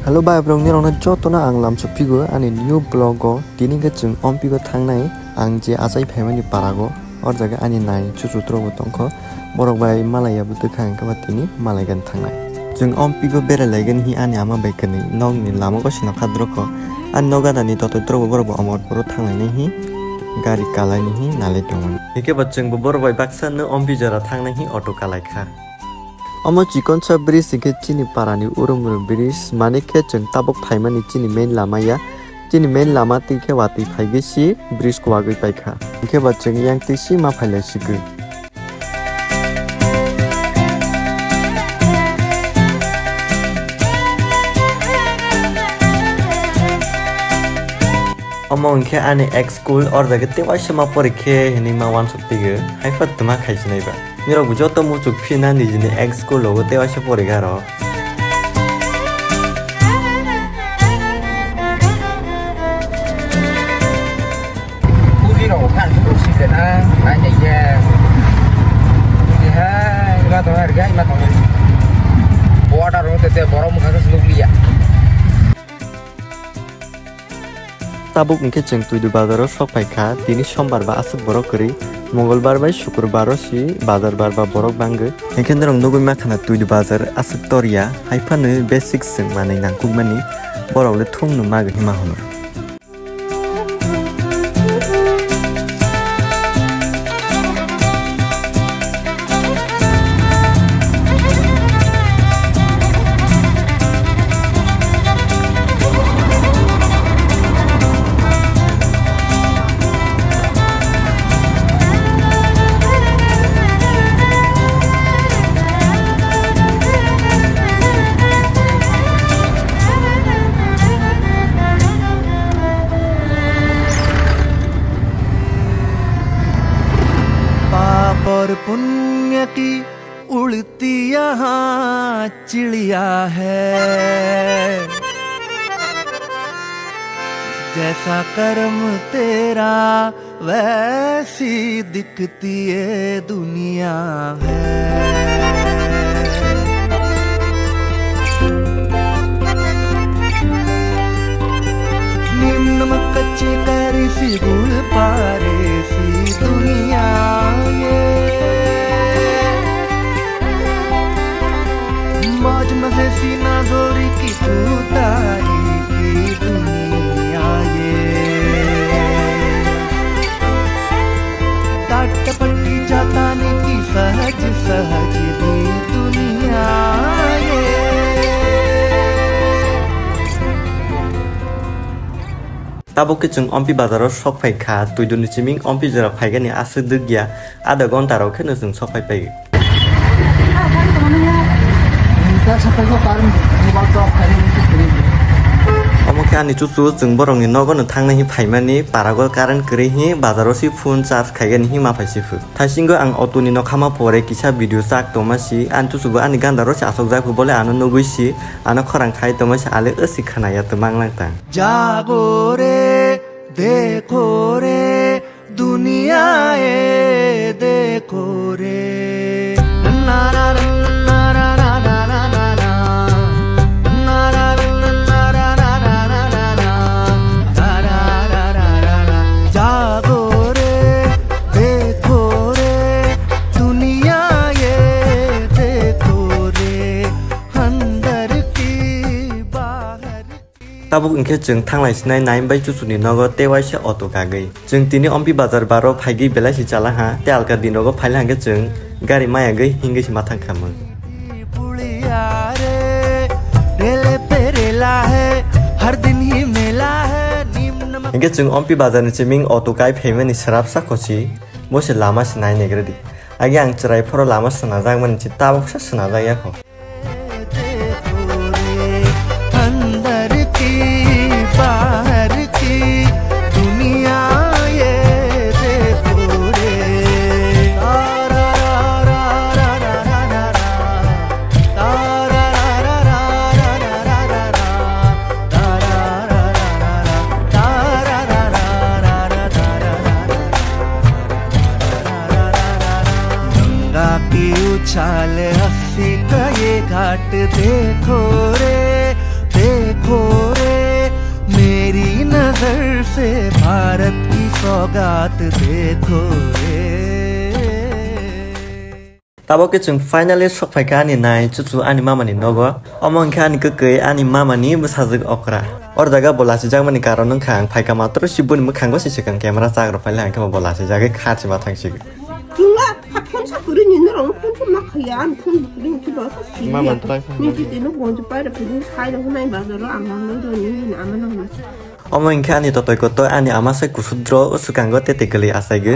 Hello bye bro ni rona jotona ang lam sopigo ani new blog go tini ke chung ompi go thangnai ang je asai family parago or jaga ani nai chuchu trobo tongkho borok bai malaya bu dekhang ka batini malai gan thangnai chung ompi go bere legen hi ani ama bai kani nog ni lama go sina khadro kho an noga dani toto trobo borok amor poro thangnai ni hi gari kalai ni hi nale tongman eke bachung bo borok bai baksa no ompi jara thangnai hi auto kalai kha Omo chikon cha bridge ke chini parani urumur bridge mane ke chung tabok thaimani chini main lama ya chini main lama ti ke wati phaige si bridge ko agoi paikha ke ba chung yang ti si ma phaile sigu Omo ke ane ex school or daga te wa shama porikhe hini ma wan sopige haifat tuma khaisnai ba Mira bujoto muchuk fina ni jini ex school logo te washe porigaro Pugiro kan su sidena hanya ya ya ila to harga ila to border rote te borom khagas luglia Tabuk nke cheng tuidu bazaro sok paikha tini sombar ba asuk borok kori Mongolbar bai Shukurbar si bazar bar ba borok bangge enken rong nogoi makhana tuidu bazar asuk toria haifanu basic sing manai nangkukmani borok le thungnu mag hima hono और पुण्य की उड़ती यहाँ चिड़िया है जैसा कर्म तेरा वैसी दिखती ये दुनिया है निम्न कच्चे करी सी गुड़ पारे सी दुनिया ये मौज मजे सी नाज़ोरी की उतारी की दुनिया ये टाट टपटी जाताने की सहज सहज भी दुनिया ये Tabuk ke chung ompi bazaro sok pai kha tuiduni chiming ompi jara phaiga ni asu dugya ada gonta ro khene chung sok pai pai Omo ke ani chusu chung borong ni nogo no thangna hi phaimani parago karan kre hi bazaro si phone charge khaiga ni hi ma phaisi phu thasingo ang auto ni no khama pore kisa video sak tomasi an chusu go ani ganda ro si asok ja phu bole ano nogui si ano khorang khai tomasi ale asi khana ya to manglang tang जागो रे देखो रे दुनिया ये देखो रे ना ना ना ना ना ना ना ना ना ना ना ना ना ना ना ना जागो रे देखो रे दुनिया ये देखो रे अंदर की बाहर Tabuk engke chung thanglai sinai naim bai chusuni nogo tewai se auto kagai chung tini ompi bazar baro phaigi belai si chala ha te alka dinogo phaile hange chung gari maya gai hinge si mathang khamang पुड़िया रे रेले पे रेला है हर दिन ही मेला है निम्न engke chung ompi bazar ni chiming auto kai phaimani sarap sa khosi mose lama sinai negredi agi ang chrai phoro lama sna jang man chi tabuk sa sna jaya kho अंदर की बाहर की दुनिया ये देखो रे तारा रा रा रा रा रा तारा रा रा रा रा रा तारा रा तारा रा रा रा गंगा की उछाल हंसी का ये घाट देखो रे देखो सौगात देखो रे Tabo ke chung finally sok pai ka ani nai chuchu ani mama ni nogo among kha ani ke ani mama ni musajik okra or jaga bola si jang mani karon nang khang pai ka matro sibun mu khang go si sikang camera chak ro pai lang ka bola si jaga kha chi ma thang si Tunga hakkan sa kurin yin rong kun tu makhayan kun ring ki ba sa si mama try ni ti no gon ju pai da pin khai da hunai ba da ro ang nang do ni na ma nang Omong kha ani totoy ko to ani ama se kusudro usukang go tetikali asai ge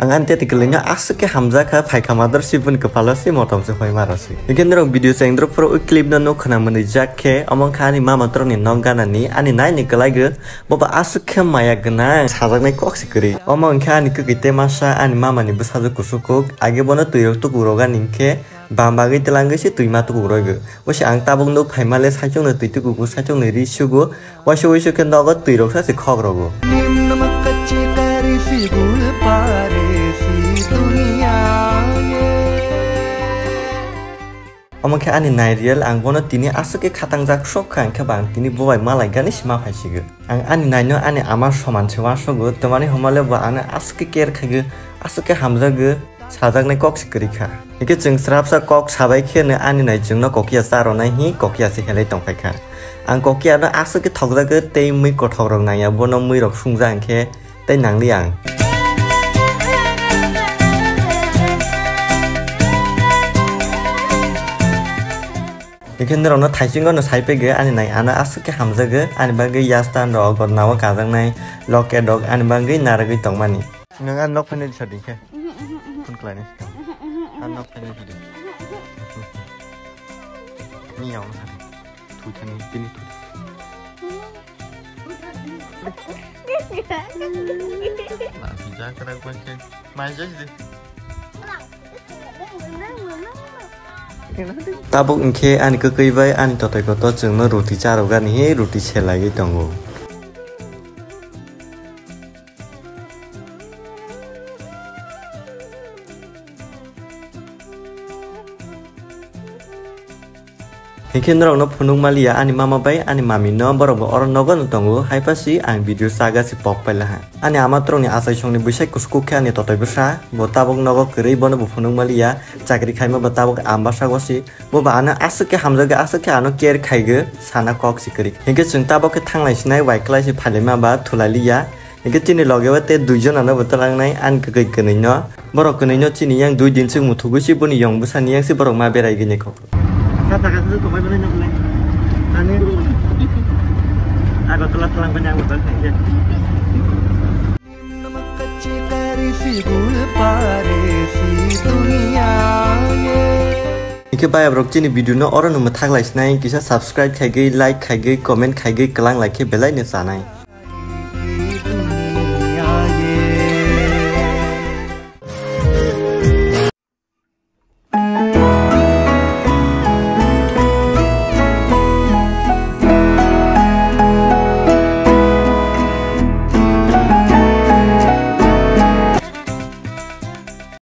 ang an tetikali nya asuke hamza kha pai ka madar sibun ka palasi motom se hoi marasi igen rong video seng dro pro clip no khana mani jakke omong kha ani mama tro ni nongana ni ani nai ni kalai ge boba asuke maya gna sajak nai kok sikri omong kha ani kite masa ani mama ni busaju kusukuk age bono tuyok tu guroga ningke Bambagi telanggis itu imatu kuroge. Wasi ang tabung no paimale sajong no tuitu kuku sajong no risugo. Wasi kan dogo tuirok sa si khogrogo. निम्न कच्चे तारीफी गुल पारे सी दुनिया Omong kha ani nairial ang bono tini asuke khatang jak sok khang khabang tini bobai malai gani sima phaisige. Ang ani naino ani amar soman sewa sogo tomani homale ba ana asuke ker khage asuke hamza ge sajak nai kok sikri kha. Ike chung srap sa kok sabai khene ani nai chung no kokia saro nai hi kokia si helai tong pai kha. Ang kokia no asuke thokja ge tei mui ko thorong nai ya bono mui rok sungjang khe tei nang liang. Ikan rona thaising no saipe ge ani nai ana asuke hamza ge ani bagi yastan ro gor nawa kajang nai loke dog ani bagi naragi tongmani. Nang an nok phane sadi khe. Kun klai ni kam. An nok phane sadi. Ni yaw na. Tu chani pini tu. Na si ja kara ko ke. Mai ja ji. Tabuk ingke ani kekei bai ani totoy koto chung no roti charo gani he roti selai ge tongo. Ikan rong no punung malia ani mama bai ani mami no borok bo orang nogo no tongo hai pasi ang video saga si pok pai lah. Ani ama trong ni asai chong ni bisai kusku kha ani totoy bisa bo tabuk nogo kerei bono bo punung malia chakri khai ma tabuk amba sago si bo ba ana asuke hamza ga asuke ano ker khai ge sana kok si keri. Hingke chung tabuk ke thanglai sinai wai klai si phalema ba thulaliya Ike chini loge wa te duijon ana botalang nai an kekei kenei no borok kenei no chini yang dui din chung muthugu si boni yong busani yang si borok ma berai ge ne ko. Kata kata tu kau boleh nak boleh. Ane, aku telah telang banyak betul saja. निम्न कच्चे तारीफी गुल पारे सी दुनिया Ike bayar brok chini video no orang nomor thak lai snai kisa subscribe khai ge like khai ge comment khai ge kelang like ke belai ne sanai.